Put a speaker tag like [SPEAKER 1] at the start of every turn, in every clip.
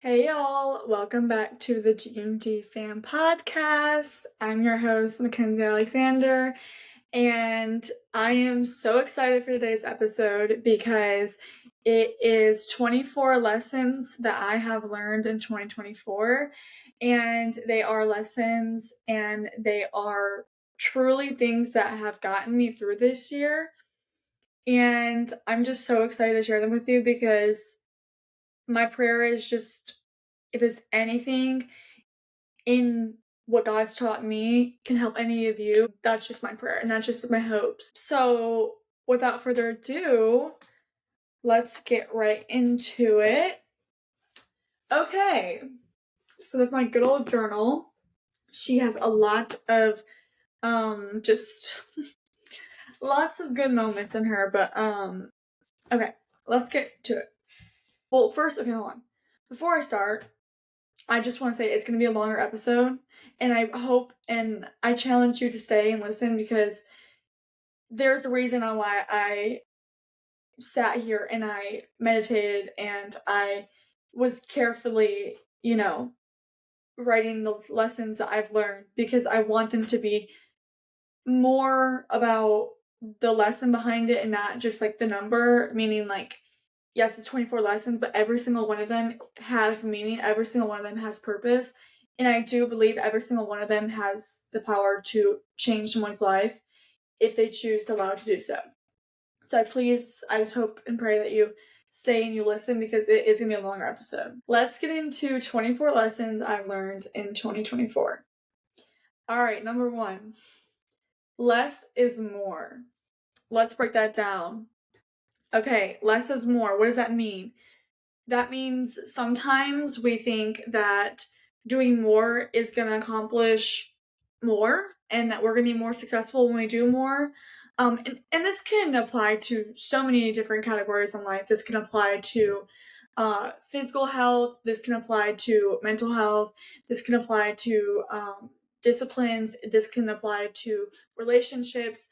[SPEAKER 1] Hey y'all, welcome back to the gandgfam podcast. I'm your host, Mackenzie Alexander, and I am so excited for today's episode because it is 24 lessons that I have learned in 2024, and they are lessons and they are truly things that have gotten me through this year. And I'm just so excited to share them with you because my prayer is just if it's anything in what God's taught me can help any of you, that's just my prayer and that's just my hopes. So, without further ado, let's get right into it. Okay, so that's my good old journal. She has a lot of just lots of good moments in her, but okay, let's get to it. Well, first, okay, hold on. Before I start, I just want to say it's going to be a longer episode, and I hope and I challenge you to stay and listen because there's a reason on why I sat here and I meditated and I was carefully, writing the lessons that I've learned because I want them to be more about the lesson behind it and not just like the number, meaning like yes, it's 24 lessons, but every single one of them has meaning. Every single one of them has purpose. And I do believe every single one of them has the power to change someone's life if they choose to allow it to do so. So I just hope and pray that you stay and you listen because it is going to be a longer episode. Let's get into 24 lessons I've learned in 2024. All right, number 1. Less is more. Let's break that down. Okay, less is more. What does that mean? That means sometimes we think that doing more is going to accomplish more and that we're going to be more successful when we do more. And this can apply to so many different categories in life. This can apply to physical health. This can apply to mental health. This can apply to disciplines. This can apply to relationships.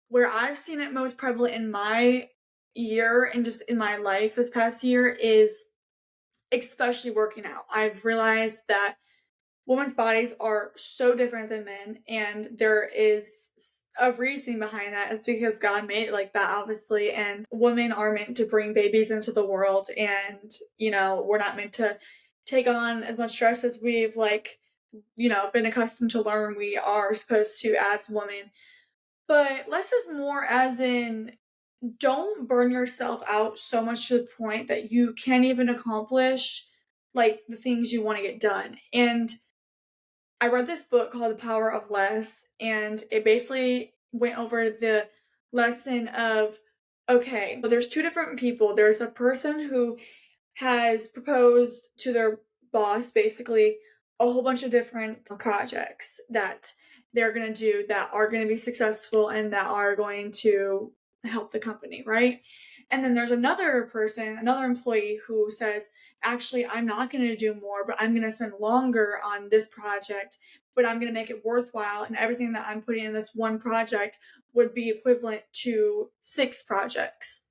[SPEAKER 1] Where I've seen it most prevalent in my year and just in my life this past year is especially working out. I've realized that women's bodies are so different than men, and there is a reason behind that. It's because God made it like that, obviously, and women are meant to bring babies into the world, and we're not meant to take on as much stress as we've been accustomed to learn we are supposed to as women. But less is more, as in don't burn yourself out so much to the point that you can't even accomplish like the things you want to get done. And I read this book called The Power of Less, and it basically went over the lesson of okay, well, there's two different people. There's a person who has proposed to their boss basically a whole bunch of different projects that they're going to do that are going to be successful and that are going to help the company, right? And then there's another person, another employee who says, actually, I'm not going to do more, but I'm going to spend longer on this project, but I'm going to make it worthwhile. And everything that I'm putting in this one project would be equivalent to 6 projects.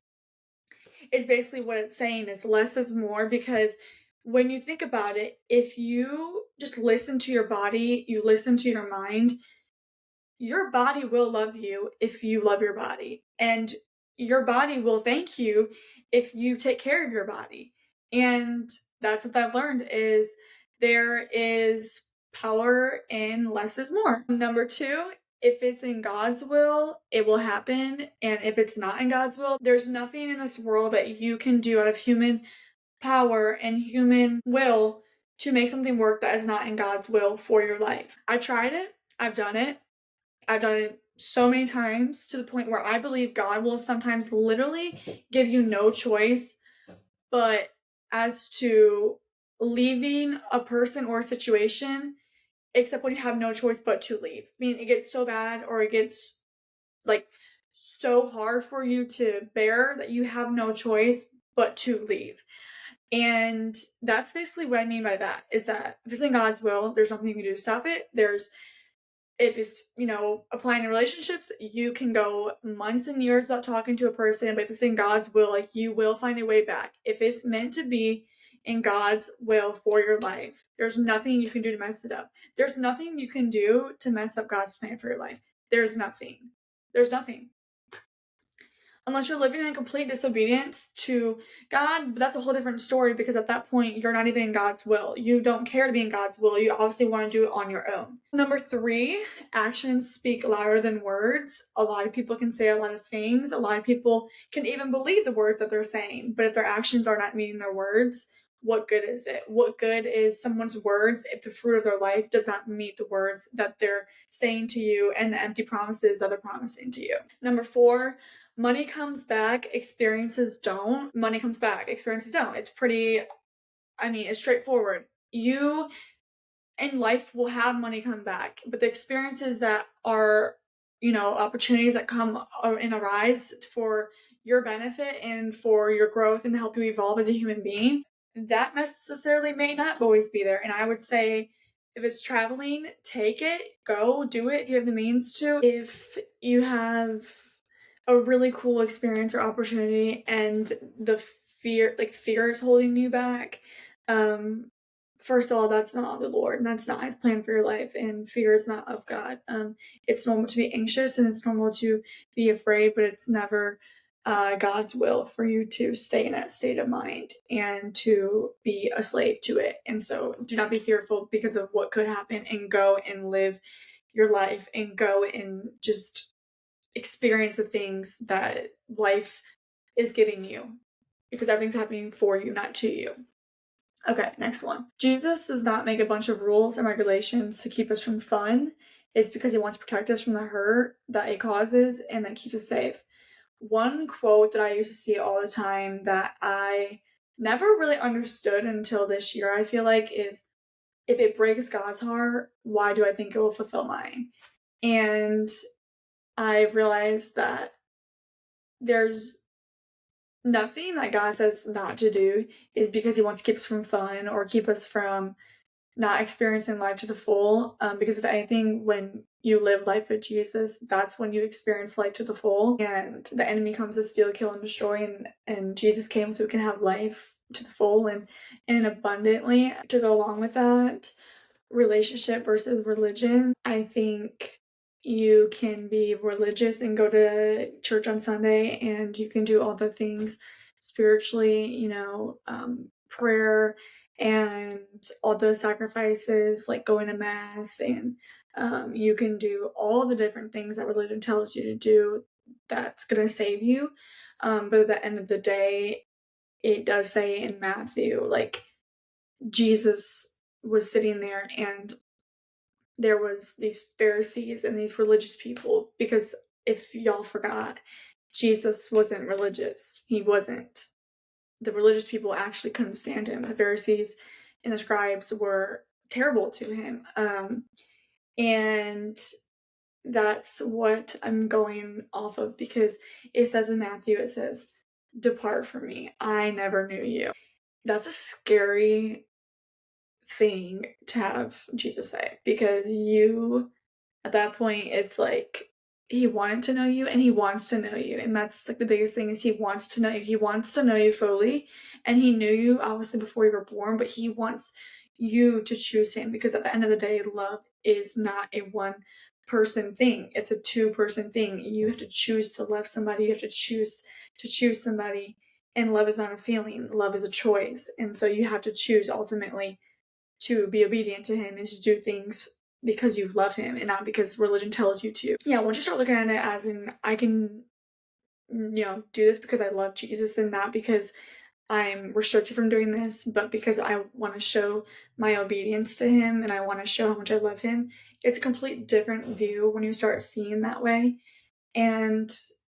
[SPEAKER 1] Is basically what it's saying is less is more, because when you think about it, if you just listen to your body, you listen to your body will love you if you love your body. And your body will thank you if you take care of your body. And that's what I've learned is there is power in less is more. Number 2, if it's in God's will, it will happen. And if it's not in God's will, there's nothing in this world that you can do out of human power and human will to make something work that is not in God's will for your life. I've tried it. I've done it. I've done it so many times to the point where I believe God will sometimes literally give you no choice but as to leaving a person or a situation, except when you have no choice but to leave. I mean, it gets so bad or it gets like so hard for you to bear that you have no choice but to leave. And that's basically what I mean by that, is that if it's in God's will, there's nothing you can do to stop it. If it's, applying to relationships, you can go months and years without talking to a person, but if it's in God's will, like, you will find a way back. If it's meant to be, in God's will for your life. There's nothing you can do to mess it up. There's nothing you can do to mess up God's plan for your life. There's nothing. There's nothing. Unless you're living in complete disobedience to God, but that's a whole different story, because at that point, you're not even in God's will. You don't care to be in God's will. You obviously want to do it on your own. Number 3, actions speak louder than words. A lot of people can say a lot of things. A lot of people can even believe the words that they're saying, but if their actions are not meeting their words, what good is it? What good is someone's words if the fruit of their life does not meet the words that they're saying to you and the empty promises that they're promising to you? Number 4, money comes back, experiences don't. Money comes back, experiences don't. It's pretty, it's straightforward. You in life will have money come back, but the experiences that are, opportunities that come and arise for your benefit and for your growth and to help you evolve as a human being, that necessarily may not always be there. And I would say, if it's traveling, take it, go do it if you have the means to. If you have a really cool experience or opportunity and the fear is holding you back, first of all, that's not of the Lord, and that's not His plan for your life, and fear is not of God. It's normal to be anxious, and it's normal to be afraid, but it's never God's will for you to stay in that state of mind and to be a slave to it. And so do not be fearful because of what could happen, and go and live your life and go and just experience the things that life is giving you, because everything's happening for you, not to you. Okay, next one. Jesus does not make a bunch of rules and regulations to keep us from fun. It's because He wants to protect us from the hurt that it causes and that keeps us safe. One quote that I used to see all the time that I never really understood until this year, I feel like, is, if it breaks God's heart, why do I think it will fulfill mine? And I've realized that there's nothing that God says not to do is because He wants to keep us from fun or keep us from not experiencing life to the full. Because if anything, when you live life with Jesus, that's when you experience life to the full. And the enemy comes to steal, kill, and destroy. And Jesus came so we can have life to the full and abundantly. To go along with that, relationship versus religion. I think you can be religious and go to church on Sunday, and you can do all the things spiritually, prayer and all those sacrifices, like going to mass, and you can do all the different things that religion tells you to do that's going to save you. But at the end of the day, it does say in Matthew, like, Jesus was sitting there and there was these Pharisees and these religious people, because if y'all forgot, Jesus wasn't religious. He wasn't. The religious people actually couldn't stand him. The Pharisees and the scribes were terrible to him. And that's what I'm going off of, because it says in Matthew, it says, "Depart from me, I never knew you." That's a scary thing to have Jesus say, because at that point, it's like, He wanted to know you and He wants to know you. And that's like the biggest thing, is He wants to know you. He wants to know you fully. And He knew you obviously before you were born, but He wants you to choose Him, because at the end of the day, love is not a one person thing. It's a 2-person thing. You have to choose to love somebody. You have to choose somebody. And love is not a feeling. Love is a choice. And so you have to choose ultimately to be obedient to Him and to do things because you love Him and not because religion tells you to. Yeah, once you start looking at it as in, I can, do this because I love Jesus and not because I'm restricted from doing this, but because I want to show my obedience to Him and I want to show how much I love Him, it's a complete different view when you start seeing that way. And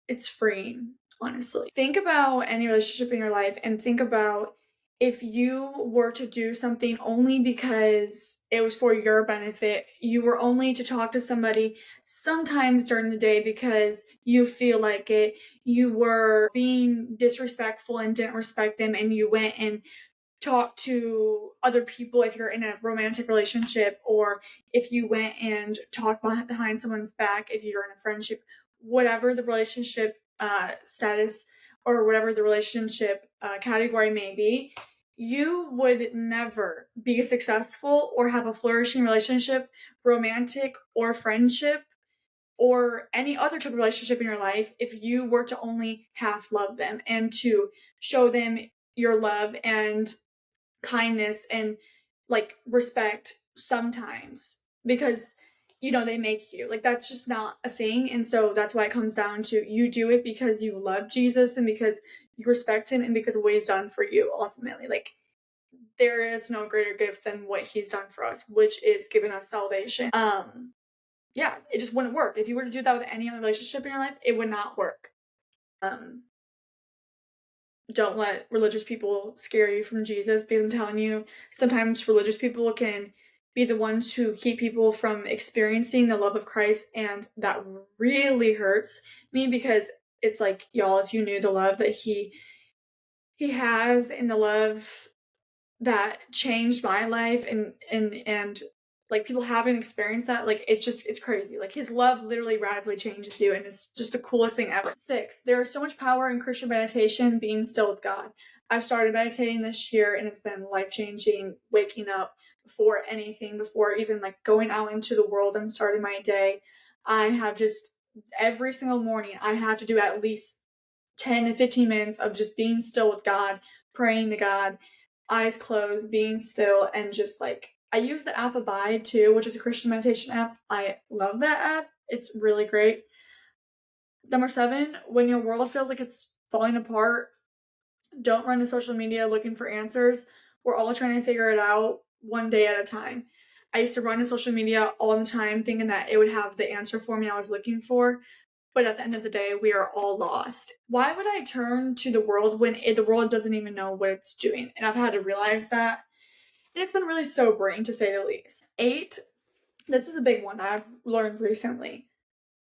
[SPEAKER 1] it's freeing, honestly. Think about any relationship in your life and think about, if you were to do something only because it was for your benefit, you were only to talk to somebody sometimes during the day because you feel like it, you were being disrespectful and didn't respect them, and you went and talk to other people if you're in a romantic relationship, or if you went and talked behind someone's back if you're in a friendship, whatever the relationship status or whatever the relationship category may be, you would never be successful or have a flourishing relationship, romantic or friendship, or any other type of relationship in your life if you were to only half love them and to show them your love and kindness and like respect sometimes, because they make you, like, that's just not a thing. And so that's why it comes down to, you do it because you love Jesus and because you respect him and because of what he's done for you ultimately. Like, there is no greater gift than what he's done for us, which is giving us salvation. Yeah, it just wouldn't work. If you were to do that with any other relationship in your life, it would not work. Don't let religious people scare you from Jesus, because I'm telling you, sometimes religious people can be the ones who keep people from experiencing the love of Christ, and that really hurts me, because it's like, y'all, if you knew the love that he has and the love that changed my life, and like, people haven't experienced that, like, it's crazy. Like, his love literally radically changes you, and it's just the coolest thing ever. 6, there is so much power in Christian meditation, being still with God. I've started meditating this year, and it's been life-changing. Waking up before anything, before even like going out into the world and starting my day, I have just, every single morning I have to do at least 10 to 15 minutes of just being still with God, praying to God, eyes closed, being still, and just like, I use the app Abide too, which is a Christian meditation app. I love that app. It's really great. Number 7, when your world feels like it's falling apart, don't run to social media looking for answers. We're all trying to figure it out one day at a time. I used to run to social media all the time thinking that it would have the answer for me I was looking for. But at the end of the day, we are all lost. Why would I turn to the world when the world doesn't even know what it's doing? And I've had to realize that. And it's been really sobering, to say the least. 8, this is a big one I've learned recently.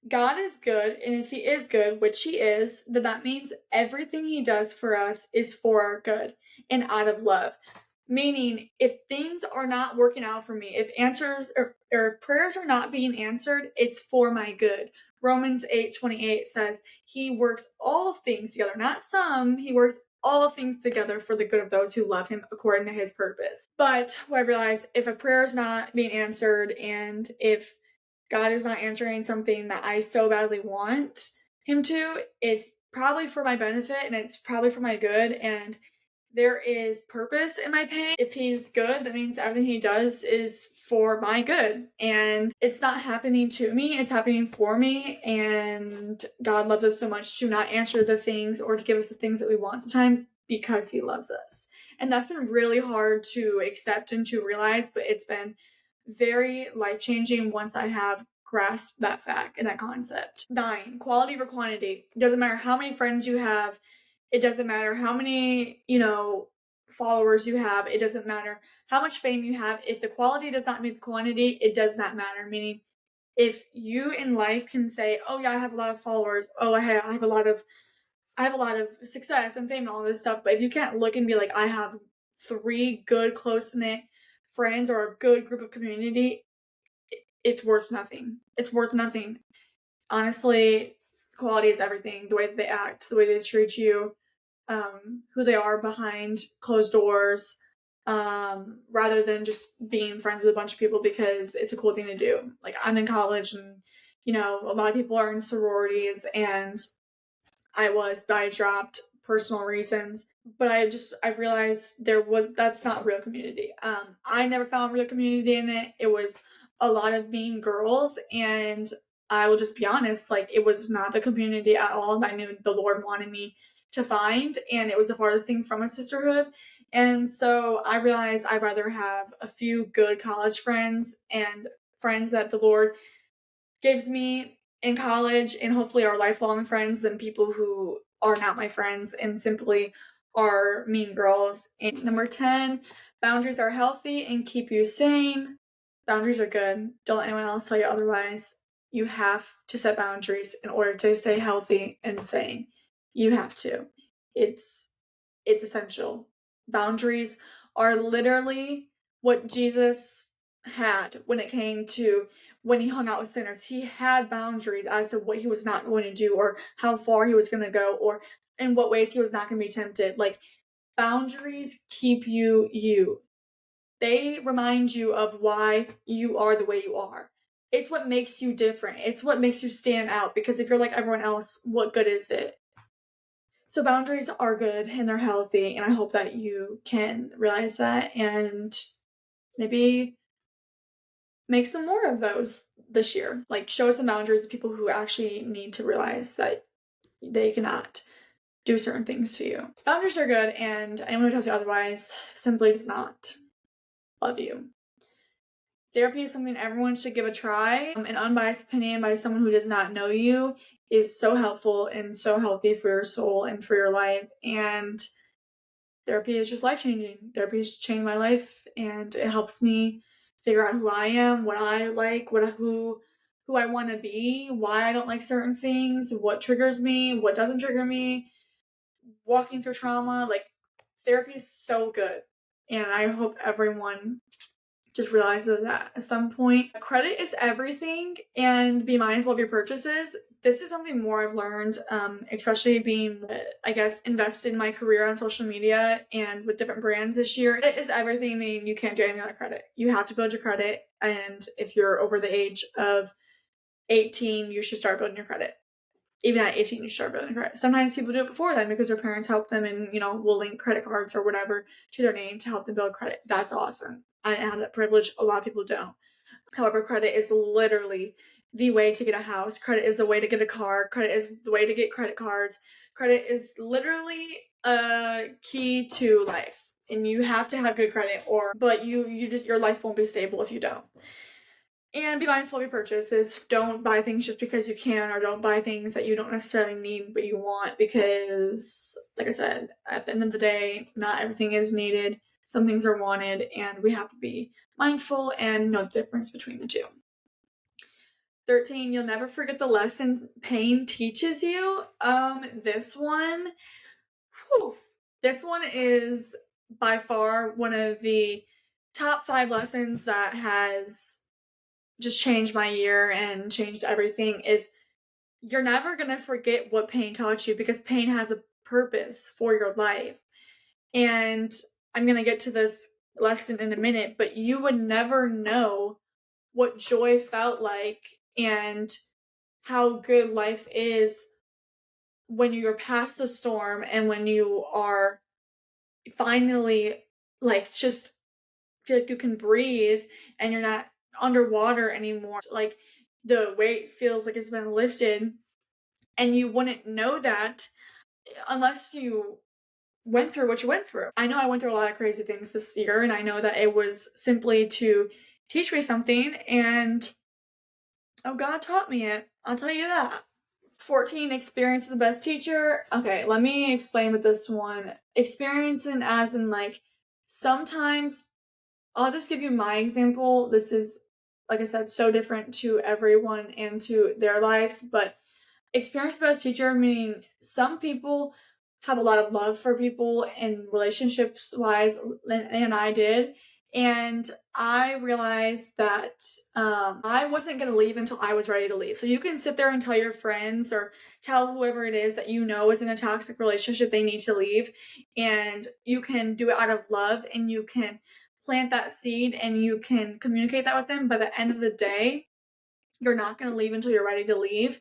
[SPEAKER 1] God is good, and if he is good, which he is, then that means everything he does for us is for our good and out of love. Meaning, if things are not working out for me, if answers or prayers are not being answered, it's for my good. Romans 8:28 says he works all things together, not some, he works all things together for the good of those who love him according to his purpose. But what I realized, if a prayer is not being answered, and if God is not answering something that I so badly want him to, it's probably for my benefit and it's probably for my good, and there is purpose in my pain. If he's good, that means everything he does is for my good, and it's not happening to me, it's happening for me. And God loves us so much to not answer the things or to give us the things that we want sometimes, because he loves us. And that's been really hard to accept and to realize, but it's been very life-changing once I have grasped that fact and that concept. 9, quality over quantity. It doesn't matter how many friends you have. It doesn't matter how many, followers you have. It doesn't matter how much fame you have. If the quality does not meet the quantity, it does not matter. Meaning, if you in life can say, oh yeah, I have a lot of followers. Oh, I have a lot of success and fame and all this stuff. But if you can't look and be like, I have 3 good, close-knit friends or a good group of community, it's worth nothing. It's worth nothing. Honestly, quality is everything. The way that they act, the way they treat you, who they are behind closed doors, rather than just being friends with a bunch of people because it's a cool thing to do. Like, I'm in college, and a lot of people are in sororities, and but I dropped personal reasons. But I realized that's not real community. I never found real community in it. It was a lot of mean girls, and I will just be honest, like, it was not the community at all that I knew the Lord wanted me to find, and it was the farthest thing from a sisterhood. And so I realized I'd rather have a few good college friends and friends that the Lord gives me in college, and hopefully are lifelong friends, than people who are not my friends and simply are mean girls. And number 10, boundaries are healthy and keep you sane. Boundaries are good. Don't let anyone else tell you otherwise. You have to set boundaries in order to stay healthy and sane. You have to. It's essential. Boundaries are literally what Jesus had when it came to when he hung out with sinners. He had boundaries as to what he was not going to do, or how far he was going to go, or in what ways he was not going to be tempted. Like, Boundaries keep you. They remind you of why you are the way you are. It's what makes you different. It's what makes you stand out, because if you're like everyone else, what good is it? So boundaries are good and they're healthy, and I hope that you can realize that and maybe make some more of those this year. Like, show some boundaries to people who actually need to realize that they cannot do certain things to you. Boundaries are good, and anyone who tells you otherwise simply does not love you. Therapy is something everyone should give a try. An unbiased opinion by someone who does not know you is so helpful and so healthy for your soul and for your life. And therapy is just life-changing. Therapy has changed my life, and it helps me figure out who I am, what I like, who I want to be, why I don't like certain things, what triggers me, what doesn't trigger me, walking through trauma. Like, therapy is so good, and I hope everyone just realizes that at some point. Credit is everything, and be mindful of your purchases. This is something more I've learned, especially being, I guess, invested in my career on social media and with different brands this year. It is everything, meaning you can't do anything on credit. You have to build your credit, and if you're over the age of 18, you should start building your credit. Even at 18, you start building credit. Sometimes people do it before then because their parents help them and, will link credit cards or whatever to their name to help them build credit. That's awesome. I didn't have that privilege. A lot of people don't. However, credit is literally the way to get a house. Credit is the way to get a car. Credit is the way to get credit cards. Credit is literally a key to life. And you have to have good credit, but your life won't be stable if you don't. And be mindful of your purchases. Don't buy things just because you can, or don't buy things that you don't necessarily need but you want, because, like I said, at the end of the day, not everything is needed. Some things are wanted, and we have to be mindful and know the difference between the two. 13, you'll never forget the lesson pain teaches you. This one is by far one of the top 5 lessons that has just changed my year and changed everything. Is you're never going to forget what pain taught you, because pain has a purpose for your life. And I'm going to get to this lesson in a minute, but you would never know what joy felt like and how good life is when you're past the storm and when you are finally, like, just feel like you can breathe and you're not underwater anymore. Like, the weight feels like it's been lifted, and you wouldn't know that unless you went through what you went through. I know I went through a lot of crazy things this year, and I know that it was simply to teach me something, and God taught me it. I'll tell you that. 14, experience is the best teacher. Okay, let me explain with this one. Experiencing as in, like, sometimes, I'll just give you my example. This is, like I said, so different to everyone and to their lives, but experience the best teacher, meaning some people have a lot of love for people and relationships wise, and I did. And I realized that I wasn't going to leave until I was ready to leave. So you can sit there and tell your friends or tell whoever it is that you know is in a toxic relationship they need to leave. And you can do it out of love, and you can plant that seed, and you can communicate that with them. By the end of the day, you're not going to leave until you're ready to leave.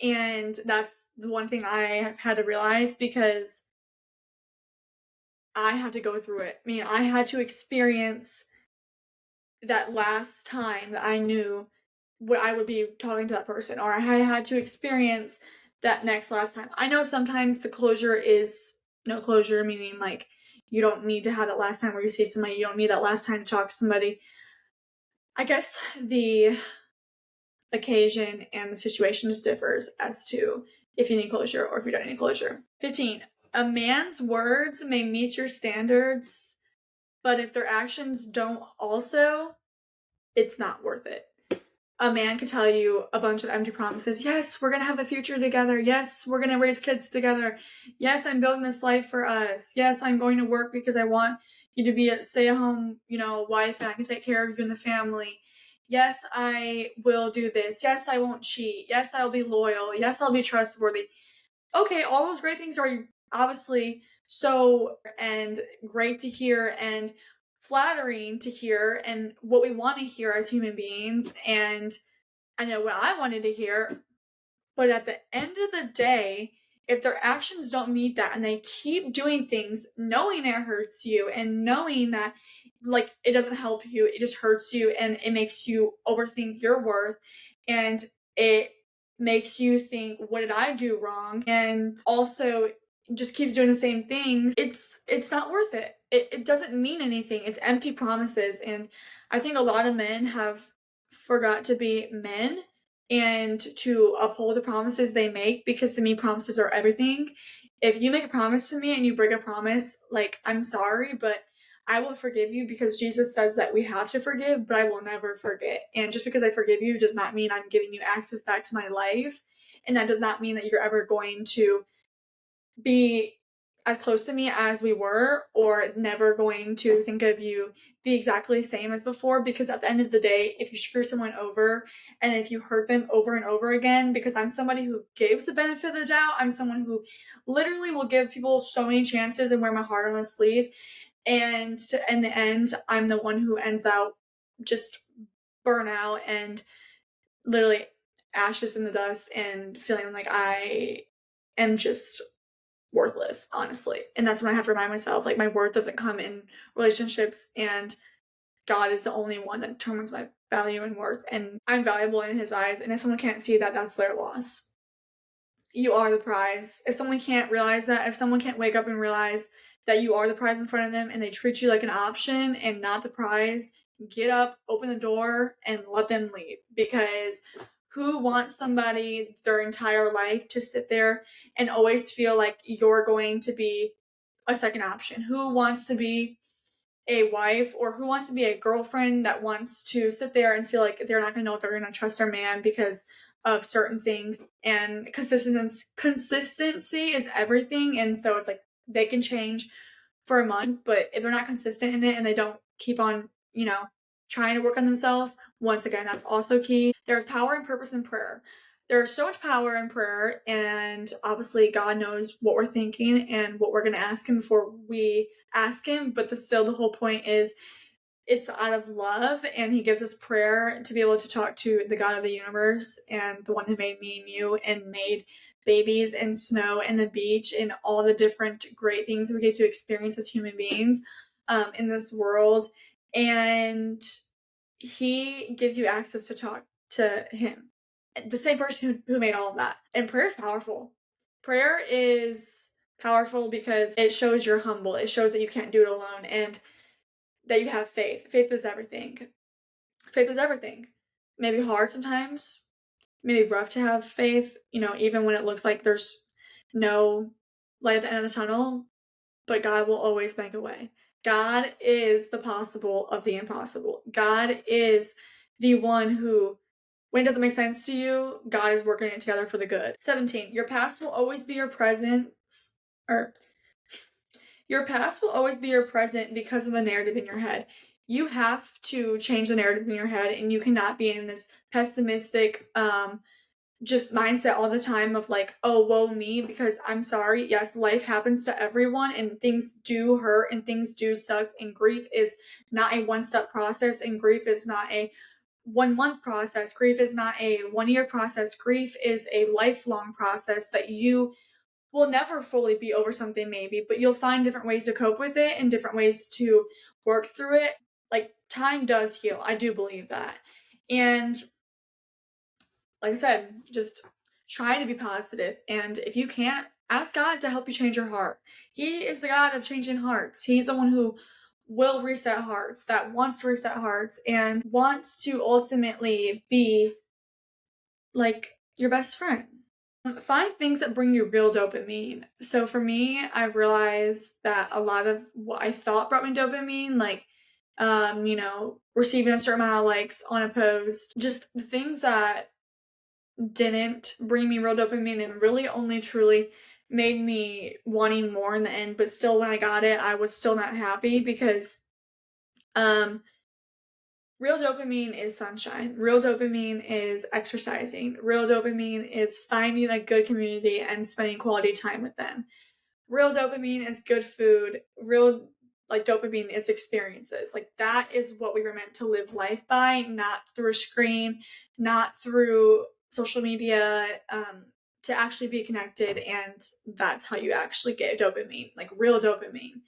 [SPEAKER 1] And that's the one thing I have had to realize, because I had to go through it. I mean, I had to experience that last time that I knew what I would be talking to that person, or I had to experience that last time. I know sometimes the closure is no closure, meaning, like, you don't need to have that last time where you see somebody. You don't need that last time to talk to somebody. I guess the occasion and the situation just differs as to if you need closure or if you don't need closure. 15, a man's words may meet your standards, but if their actions don't also, it's not worth it. A man can tell you a bunch of empty promises. Yes, we're going to have a future together. Yes, we're going to raise kids together. Yes, I'm building this life for us. Yes, I'm going to work because I want you to be a stay-at-home, wife, and I can take care of you and the family. Yes, I will do this. Yes, I won't cheat. Yes, I'll be loyal. Yes, I'll be trustworthy. Okay, all those great things are obviously so and great to hear and flattering to hear and what we want to hear as human beings. And I know what I wanted to hear, but at the end of the day, if their actions don't meet that and they keep doing things knowing it hurts you and knowing that like it doesn't help you, it just hurts you and it makes you overthink your worth and it makes you think, what did I do wrong? And also just keeps doing the same things, it's not worth it. It doesn't mean anything. It's empty promises. And I think a lot of men have forgot to be men and to uphold the promises they make, because to me promises are everything. If you make a promise to me and you break a promise, like, I'm sorry, but I will forgive you because Jesus says that we have to forgive, but I will never forget. And just because I forgive you does not mean I'm giving you access back to my life. And that does not mean that you're ever going to be as close to me as we were, or never going to think of you the exactly same as before. Because at the end of the day, if you screw someone over and if you hurt them over and over again, because I'm somebody who gives the benefit of the doubt, I'm someone who literally will give people so many chances and wear my heart on the sleeve, and in the end I'm the one who ends out just burn out and literally ashes in the dust and feeling like I am just worthless, honestly. And that's when I have to remind myself, like, my worth doesn't come in relationships, and God is the only one that determines my value and worth, and I'm valuable in his eyes. And if someone can't see that, that's their loss. You are the prize. If someone can't realize that, if someone can't wake up and realize that you are the prize in front of them and they treat you like an option and not the prize, get up, open the door, and let them leave. Because who wants somebody their entire life to sit there and always feel like you're going to be a second option? Who wants to be a wife, or who wants to be a girlfriend that wants to sit there and feel like they're not going to know if they're going to trust their man because of certain things? And consistency is everything. And so it's like they can change for a month, but if they're not consistent in it and they don't keep on, trying to work on themselves, once again, that's also key. There's power and purpose in prayer. There's so much power in prayer, and obviously God knows what we're thinking and what we're going to ask him before we ask him, but still the whole point is it's out of love, and he gives us prayer to be able to talk to the God of the universe and the one who made me and you and made babies and snow and the beach and all the different great things we get to experience as human beings in this world. And he gives you access to talk to him, the same person who made all of that. And prayer is powerful. Prayer is powerful because it shows you're humble. It shows that you can't do it alone, and that you have faith. Faith is everything. Faith is everything. Maybe hard sometimes, maybe rough to have faith, even when it looks like there's no light at the end of the tunnel, but God will always make a way. God is the possible of the impossible. God is the one who, when it doesn't make sense to you, God is working it together for the good. 17, your past will always be your presence, or your past will always be your present because of the narrative in your head. You have to change the narrative in your head, and you cannot be in this pessimistic, just mindset all the time of like, oh, woe me, because I'm sorry. Yes, life happens to everyone, and things do hurt and things do suck, and grief is not a one-step process, and grief is not a 1 month process. Grief is not a 1 year process. Grief is a lifelong process that you will never fully be over something, maybe, but you'll find different ways to cope with it and different ways to work through it. Like, time does heal. I do believe that. And like I said, just try to be positive. And if you can't, ask God to help you change your heart. He is the God of changing hearts. He's the one who will reset hearts, that wants to reset hearts, and wants to ultimately be like your best friend. Find things that bring you real dopamine. So for me, I've realized that a lot of what I thought brought me dopamine, like, receiving a certain amount of likes on a post, just the things that didn't bring me real dopamine and really only truly made me wanting more in the end. But still, when I got it, I was still not happy because, real dopamine is sunshine. Real dopamine is exercising. Real dopamine is finding a good community and spending quality time with them. real dopamine is good food. Real like dopamine is experiences. Like that is what we were meant to live life by, not through a screen, not through social media, to actually be connected. And that's how you actually get dopamine, like real dopamine.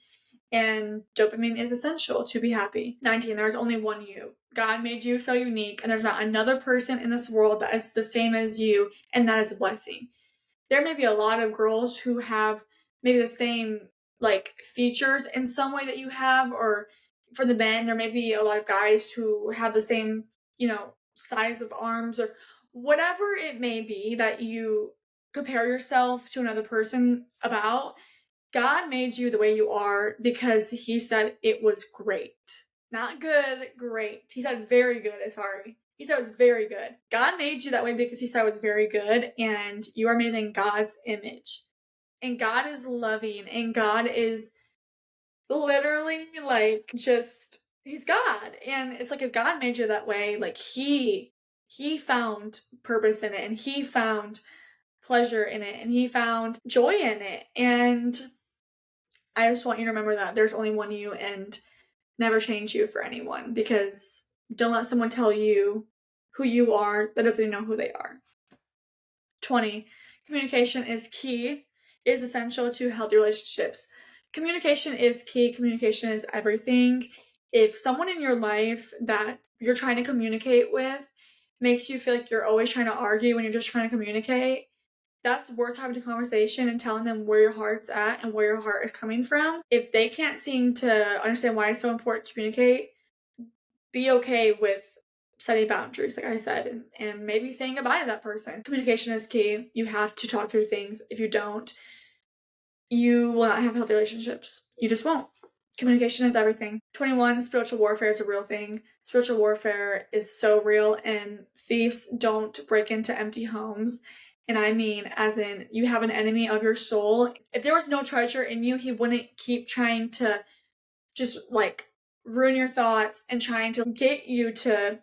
[SPEAKER 1] And dopamine is essential to be happy. 19, there's only one you. God made you so unique, and there's not another person in this world that is the same as you, and that is a blessing. There may be a lot of girls who have maybe the same like features in some way that you have, or for the men, there may be a lot of guys who have the same, size of arms or whatever it may be that you compare yourself to another person about. God made you the way you are because he said it was great. Not good, great. He said very good, sorry. He said it was very good. God made you that way because he said it was very good, and you are made in God's image. And God is loving, and God is literally like just, he's God. And it's like if God made you that way, like he found purpose in it, and he found pleasure in it, and he found joy in it. And I just want you to remember that there's only one you, and never change you for anyone, because don't let someone tell you who you are that doesn't even know who they are. 20. Communication is key. It is essential to healthy relationships. Communication is key. Communication is everything. If someone in your life that you're trying to communicate with makes you feel like you're always trying to argue when you're just trying to communicate, that's worth having a conversation and telling them where your heart's at and where your heart is coming from. If they can't seem to understand why it's so important to communicate, be okay with setting boundaries, like I said, and maybe saying goodbye to that person. Communication is key. You have to talk through things. If you don't, you will not have healthy relationships. You just won't. Communication is everything. 21, spiritual warfare is a real thing. Spiritual warfare is so real, and thieves don't break into empty homes. And I mean, as in, you have an enemy of your soul. If there was no treasure in you, he wouldn't keep trying to just like ruin your thoughts and trying to get you to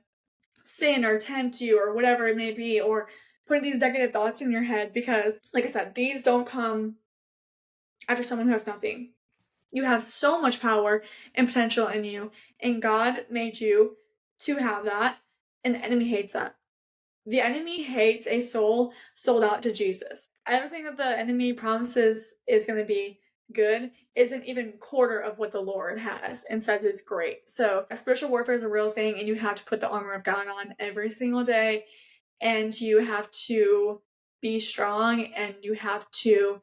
[SPEAKER 1] sin or tempt you or whatever it may be, or putting these negative thoughts in your head, because, like I said, these don't come after someone who has nothing. You have so much power and potential in you, and God made you to have that, and the enemy hates that. The enemy hates a soul sold out to Jesus. Everything that the enemy promises is going to be good isn't even quarter of what the Lord has and says is great. So spiritual warfare is a real thing, and you have to put the armor of God on every single day, and you have to be strong, and you have to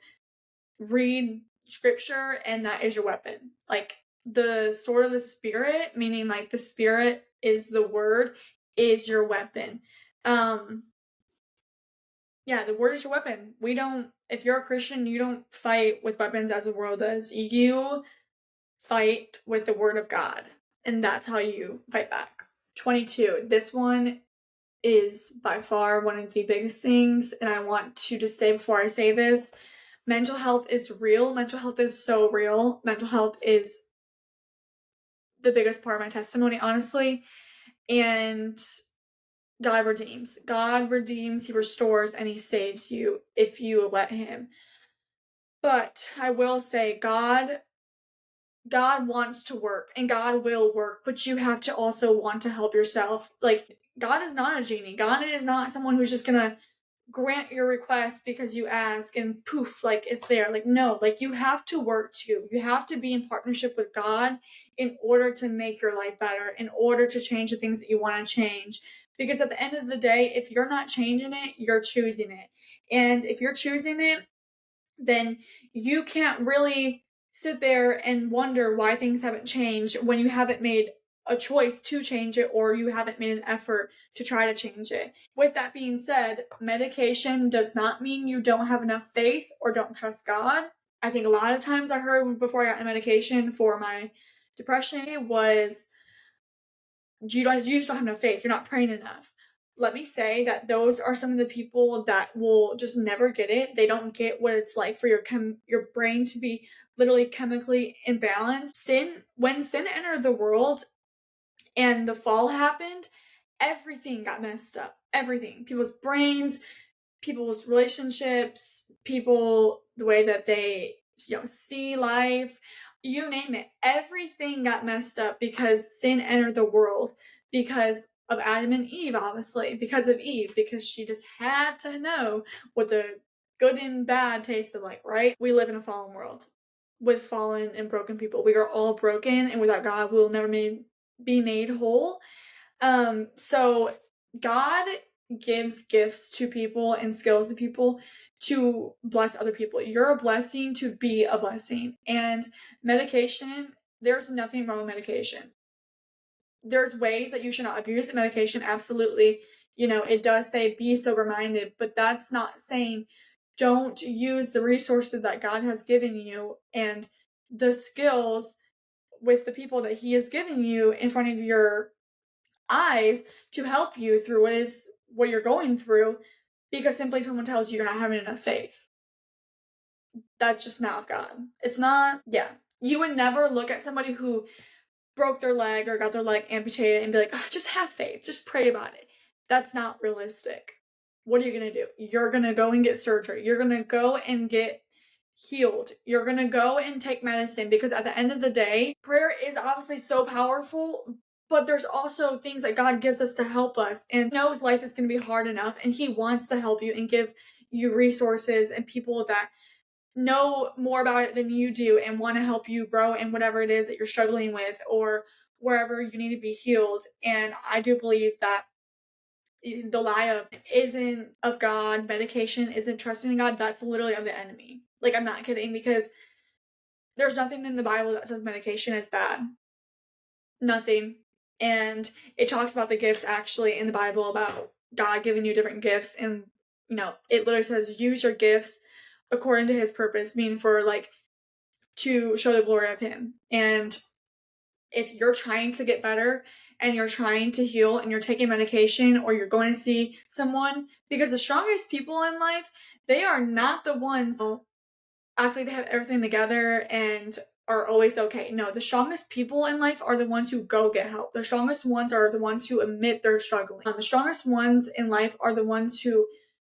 [SPEAKER 1] read scripture, and that is your weapon. Like the sword of the spirit, meaning like the spirit is the word, is your weapon. Yeah, the word is your weapon. If you're a Christian, you don't fight with weapons as the world does. You fight with the word of God, and that's how you fight back. 22. This one is by far one of the biggest things, and I want to just say before I say this, mental health is real. Mental health is so real. Mental health is the biggest part of my testimony, honestly. And God redeems. God redeems, he restores, and he saves you if you let him. But I will say God wants to work, and God will work, but you have to also want to help yourself. Like, God is not a genie. God is not someone who's just gonna grant your request because you ask and poof, like it's there. Like, no, like you have to work too. You have to be in partnership with God in order to make your life better, in order to change the things that you want to change. Because at the end of the day, if you're not changing it, you're choosing it. And if you're choosing it, then you can't really sit there and wonder why things haven't changed when you haven't made a choice to change it, or you haven't made an effort to try to change it. With that being said, medication does not mean you don't have enough faith or don't trust God. I think a lot of times I heard before I got medication for my depression was, you just don't have enough faith. You're not praying enough. Let me say that those are some of the people that will just never get it. They don't get what it's like for your brain to be literally chemically imbalanced. When sin entered the world and the fall happened, everything got messed up. Everything. People's brains, people's relationships, the way that they sea life, you name it. Everything got messed up because sin entered the world, because of Adam and Eve, obviously, because of Eve, because she just had to know what the good and bad tasted like, right? We live in a fallen world with fallen and broken people. We are all broken, and without God, we will never be made whole. So God gives gifts to people and skills to people to bless other people. You're a blessing to be a blessing. And medication, there's nothing wrong with medication. There's ways that you should not abuse medication, absolutely. It does say be sober minded, but that's not saying don't use the resources that God has given you and the skills with the people that He has given you in front of your eyes to help you through what you're going through, because simply someone tells you you're not having enough faith. That's just not of God. It's not. Yeah. You would never look at somebody who broke their leg or got their leg amputated and be like, oh, just have faith, just pray about it. That's not realistic. What are you going to do? You're going to go and get surgery. You're going to go and get healed. You're going to go and take medicine, because at the end of the day, prayer is obviously so powerful, but there's also things that God gives us to help us, and knows life is going to be hard enough, and He wants to help you and give you resources and people that know more about it than you do and want to help you grow in whatever it is that you're struggling with or wherever you need to be healed. And I do believe that the lie of isn't of God, medication isn't trusting in God, that's literally of the enemy. Like, I'm not kidding, because there's nothing in the Bible that says medication is bad. Nothing. And it talks about the gifts actually in the Bible, about God giving you different gifts, and it literally says use your gifts according to His purpose, meaning for to show the glory of Him. And if you're trying to get better and you're trying to heal and you're taking medication or you're going to see someone, because the strongest people in life, they are not the ones who act like they have everything together and are always okay. No, the strongest people in life are the ones who go get help. The strongest ones are the ones who admit they're struggling. The strongest ones in life are the ones who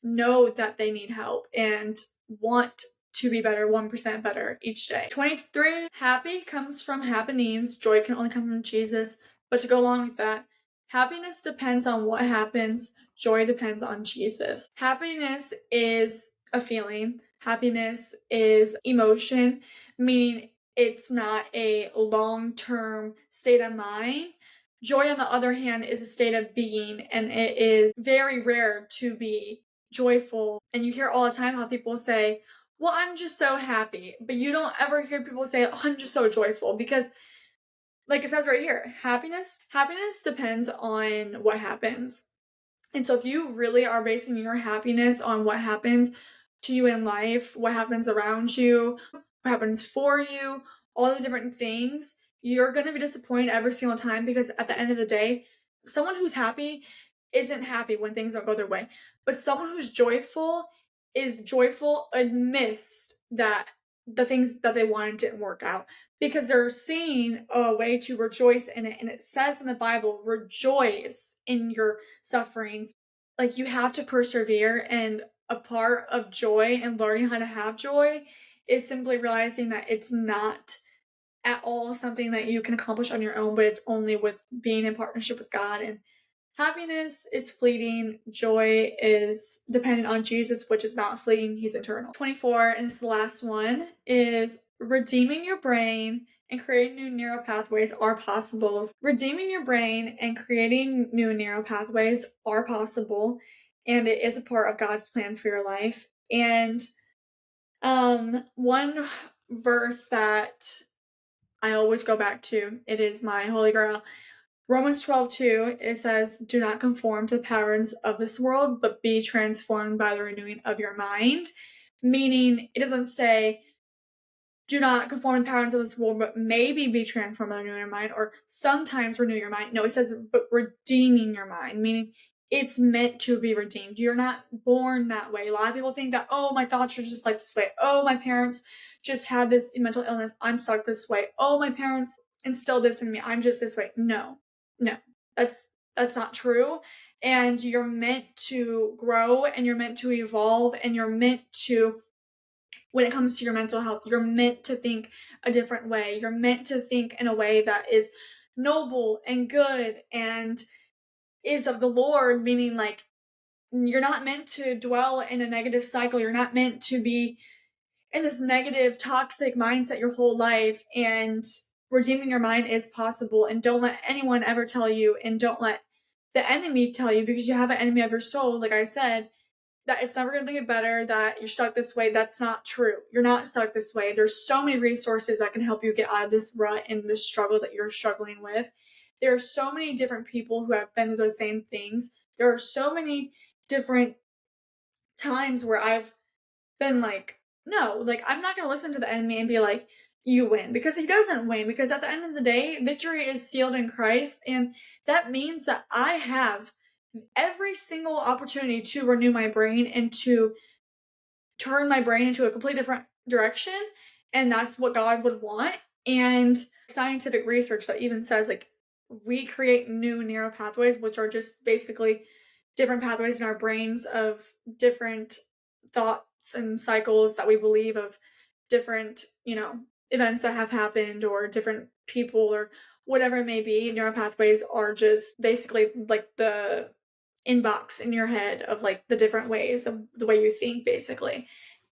[SPEAKER 1] know that they need help and want to be better, 1% better each day. 23, happy comes from happenings. Joy can only come from Jesus. But to go along with that, happiness depends on what happens. Joy depends on Jesus. Happiness is a feeling. Happiness is emotion, meaning it's not a long-term state of mind. Joy, on the other hand, is a state of being, and it is very rare to be joyful. And you hear all the time how people say, well, I'm just so happy. But you don't ever hear people say, oh, I'm just so joyful, because like it says right here, happiness depends on what happens. And so if you really are basing your happiness on what happens to you in life, what happens around you, what happens for you, all the different things, you're going to be disappointed every single time, because at the end of the day, someone who's happy isn't happy when things don't go their way. But someone who's joyful is joyful amidst that the things that they wanted didn't work out, because they're seeing a way to rejoice in it. And it says in the Bible, rejoice in your sufferings. Like, you have to persevere, and a part of joy and learning how to have joy is simply realizing that it's not at all something that you can accomplish on your own, but it's only with being in partnership with God. And happiness is fleeting. Joy is dependent on Jesus, which is not fleeting. He's eternal. 24, and this is the last one, is redeeming your brain and creating new neural pathways are possible. Redeeming your brain and creating new neural pathways are possible, and it is a part of God's plan for your life. And one verse that I always go back to, it is my holy grail, Romans 12:2, it says, do not conform to the patterns of this world, but be transformed by the renewing of your mind. Meaning, it doesn't say, do not conform to the patterns of this world, but maybe be transformed by the renewing your mind, or sometimes renew your mind. No, it says, but redeeming your mind, meaning it's meant to be redeemed. You're not born that way. A lot of people think that, oh, my thoughts are just like this way. Oh, my parents just had this mental illness. I'm stuck this way. Oh, my parents instilled this in me. I'm just this way. No, that's not true. And you're meant to grow, and you're meant to evolve, and you're meant to when it comes to your mental health. You're meant to think a different way. You're meant to think in a way that is noble and good and is of the Lord, meaning like you're not meant to dwell in a negative cycle. You're not meant to be in this negative, toxic mindset your whole life. And redeeming your mind is possible. And don't let anyone ever tell you, and don't let the enemy tell you, because you have an enemy of your soul, like I said, that it's never going to get better, that you're stuck this way. That's not true. You're not stuck this way. There's so many resources that can help you get out of this rut and this struggle that you're struggling with. There are so many different people who have been through the same things. There are so many different times where I've been like, no, like, I'm not going to listen to the enemy and be like, you win, because he doesn't win. Because at the end of the day, victory is sealed in Christ. And that means that I have every single opportunity to renew my brain and to turn my brain into a completely different direction. And that's what God would want. And scientific research that even says, like, we create new neural pathways, which are just basically different pathways in our brains of different thoughts and cycles that we believe of different, events that have happened or different people or whatever it may be. Neural pathways are just basically like the inbox in your head of like the different ways of the way you think, basically.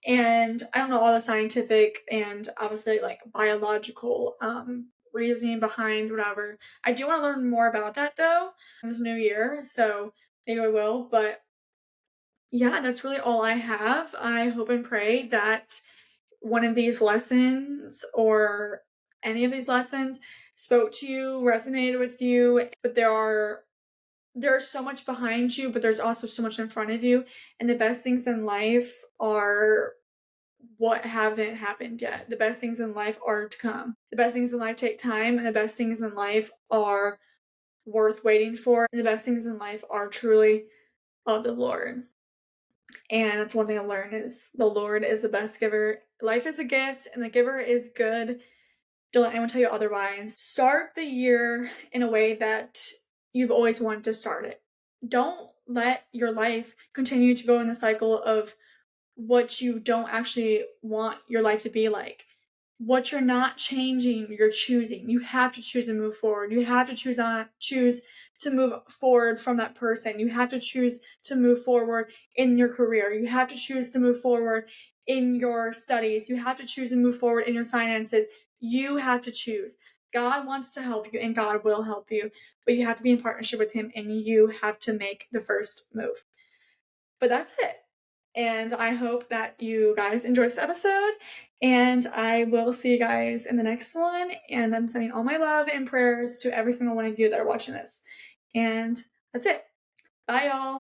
[SPEAKER 1] And I don't know all the scientific and obviously like biological reasoning behind whatever. I do want to learn more about that though this new year, so maybe I will. But yeah, that's really all I have. I hope and pray that one of these lessons or any of these lessons spoke to you, resonated with you. But there's so much behind you, but there's also so much in front of you. And the best things in life are what haven't happened yet. The best things in life are to come. The best things in life take time, and the best things in life are worth waiting for. And the best things in life are truly of the Lord. And that's one thing I learned is the Lord is the best giver. Life is a gift, and the giver is good. Don't let anyone tell you otherwise. Start the year in a way that you've always wanted to start it. Don't let your life continue to go in the cycle of what you don't actually want your life to be like. What you're not changing, you're choosing. You have to choose to move forward. You have to choose to move forward from that person. You have to choose to move forward in your career. You have to choose to move forward in your studies. You have to choose to move forward in your finances. You have to choose. God wants to help you and God will help you, but you have to be in partnership with Him and you have to make the first move. But that's it. And I hope that you guys enjoyed this episode. And I will see you guys in the next one. And I'm sending all my love and prayers to every single one of you that are watching this. And that's it. Bye, y'all.